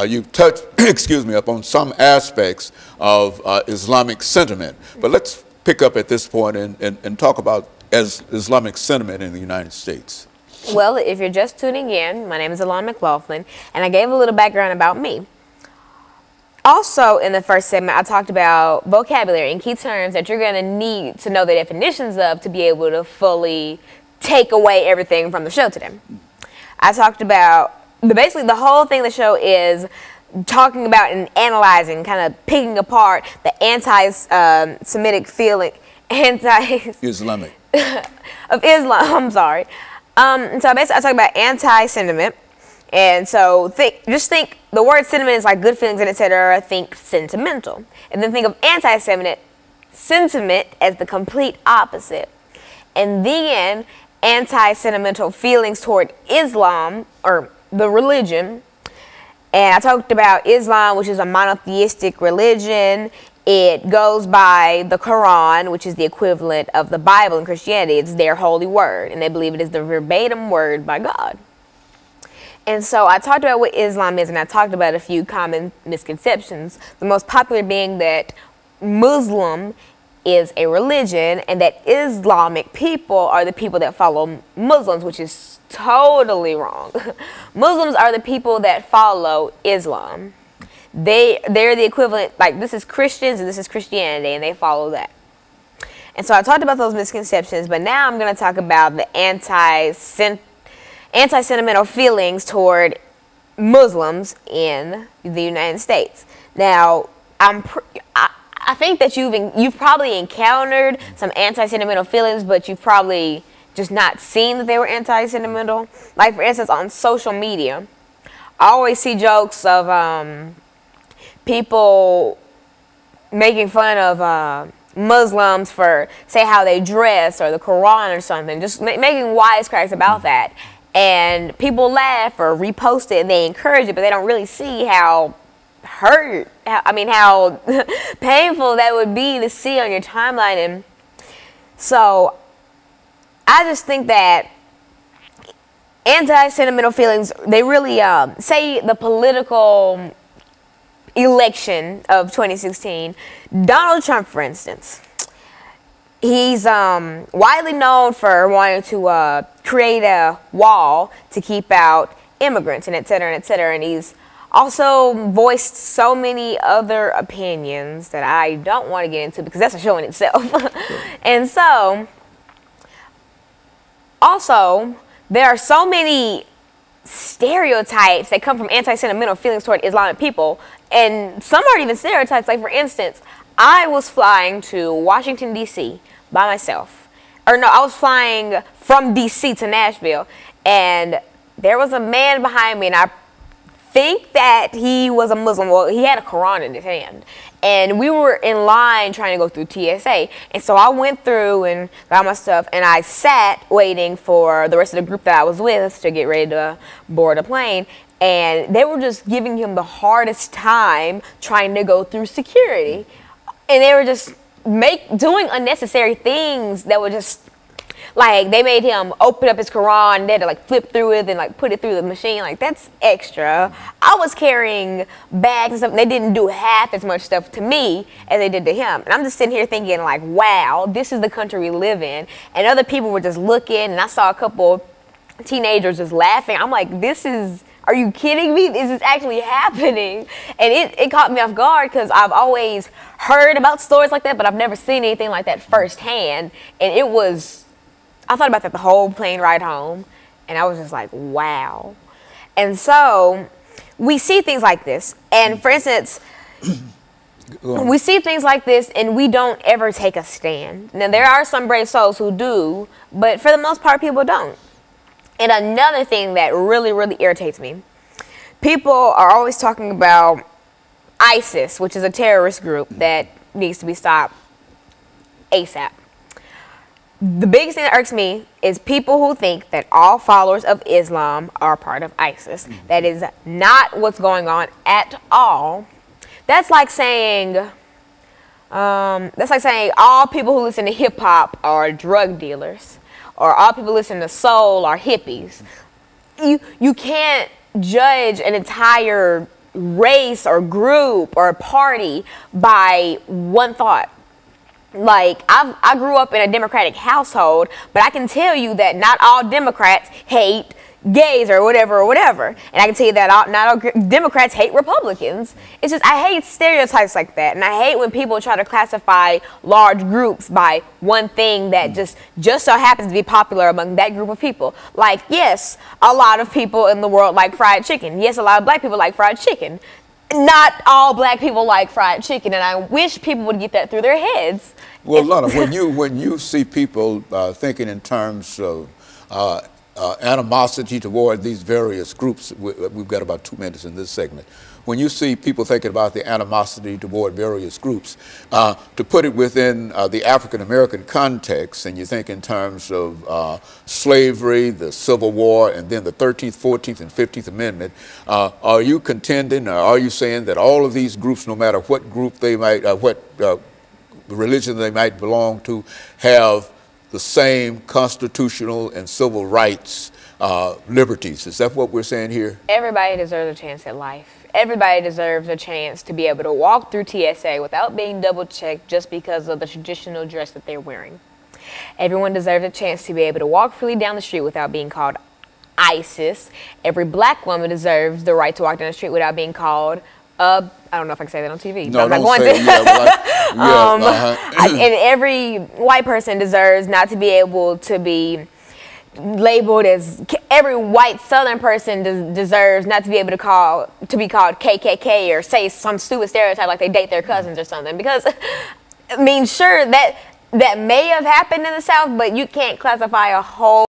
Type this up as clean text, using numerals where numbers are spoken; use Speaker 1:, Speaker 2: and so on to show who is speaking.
Speaker 1: You've touched, excuse me, upon some aspects of Islamic sentiment. But let's pick up at this point and talk about Islamic sentiment in the United States.
Speaker 2: Well, if you're just tuning in, my name is Alana McLaughlin, and I gave a little background about me. Also, in the first segment, I talked about vocabulary and key terms that you're going to need to know the definitions of to be able to fully take away everything from the show today. I talked about, basically the whole thing of the show is talking about and analyzing, kind of picking apart the anti-Semitic feeling,
Speaker 1: Islamic.
Speaker 2: of Islam, I'm sorry. So basically I talk about anti-sentiment. And so just think the word sentiment is like good feelings and etc. Think sentimental. And then think of anti-sentiment as the complete opposite. And then anti-sentimental feelings toward Islam, or the religion. And I talked about Islam, which is a monotheistic religion. It goes by the Quran, which is the equivalent of the Bible in Christianity. It's their holy word, and they believe it is the verbatim word by God. And so I talked about what Islam is, and I talked about a few common misconceptions. The most popular being that Muslim is a religion, and that Islamic people are the people that follow Muslims, which is totally wrong. Muslims are the people that follow Islam. They're the equivalent, like this is Christians and this is Christianity, and they follow that. And so I talked about those misconceptions, but now I'm going to talk about the anti-sentimental feelings toward Muslims in the United States. Now, I think that you've probably encountered some anti-sentimental feelings, but you've probably just not seen that they were anti-sentimental. Like, for instance, on social media, I always see jokes of people making fun of Muslims for, say, how they dress or the Quran or something, just making wisecracks about that. And people laugh or repost it and they encourage it, but they don't really see how how painful that would be to see on your timeline. And so I just think that anti-sentimental feelings, they really, say the political election of 2016, Donald Trump, for instance, he's widely known for wanting to create a wall to keep out immigrants and et cetera, and he's also voiced so many other opinions that I don't want to get into because that's a show in itself. And so, also, there are so many stereotypes that come from anti-sentimental feelings toward Islamic people, and some aren't even stereotypes. Like, for instance, I was flying to Washington, D.C. by myself. Or no, I was flying from D.C. to Nashville, and there was a man behind me, and I think that he was a Muslim. Well, he had a Quran in his hand. And we were in line trying to go through TSA. And so I went through and got my stuff, and I sat waiting for the rest of the group that I was with to get ready to board a plane. And they were just giving him the hardest time trying to go through security. And they were just doing unnecessary things that were just, like, they made him open up his Quran and they had to, like, flip through it and, like, put it through the machine. Like, that's extra. I was carrying bags and stuff, and they didn't do half as much stuff to me as they did to him. And I'm just sitting here thinking, like, wow, this is the country we live in. And other people were just looking, and I saw a couple teenagers just laughing. I'm like, are you kidding me? This is actually happening. And it caught me off guard because I've always heard about stories like that, but I've never seen anything like that firsthand. And I thought about that the whole plane ride home, and I was just like, wow. And so we see things like this. And for instance, we see things like this and we don't ever take a stand. Now, there are some brave souls who do, but for the most part, people don't. And another thing that really, really irritates me, people are always talking about ISIS, which is a terrorist group that needs to be stopped ASAP. The biggest thing that irks me is people who think that all followers of Islam are part of ISIS. That is not what's going on at all. That's like saying all people who listen to hip hop are drug dealers, or all people who listen to soul are hippies. You can't judge an entire race or group or party by one thought. Like, I grew up in a Democratic household, but I can tell you that not all Democrats hate gays or whatever. And I can tell you that not all Democrats hate Republicans. It's just, I hate stereotypes like that. And I hate when people try to classify large groups by one thing that just so happens to be popular among that group of people. Like, yes, a lot of people in the world like fried chicken. Yes, a lot of black people like fried chicken. Not all black people like fried chicken, and I wish people would get that through their heads.
Speaker 1: Well, Lana, when you see people thinking in terms of animosity toward these various groups, we've got about 2 minutes in this segment. When you see people thinking about the animosity toward various groups, to put it within the African-American context, and you think in terms of slavery, the Civil War, and then the 13th, 14th, and 15th Amendment, are you contending, or are you saying that all of these groups, no matter what group they might, what religion they might belong to, have the same constitutional and civil rights, liberties? Is that what we're saying here?
Speaker 2: Everybody deserves a chance at life. Everybody deserves a chance to be able to walk through TSA without being double-checked just because of the traditional dress that they're wearing. Everyone deserves a chance to be able to walk freely down the street without being called ISIS. Every black woman deserves the right to walk down the street without being called I don't know if I can say that on TV.
Speaker 1: No,
Speaker 2: but I'm
Speaker 1: don't
Speaker 2: not going
Speaker 1: to.
Speaker 2: And every white person deserves not to be able to be labeled as, every white Southern person deserves not to be able to be called KKK or say some stupid stereotype like they date their cousins or something. Because, I mean, sure, that may have happened in the South, but you can't classify a whole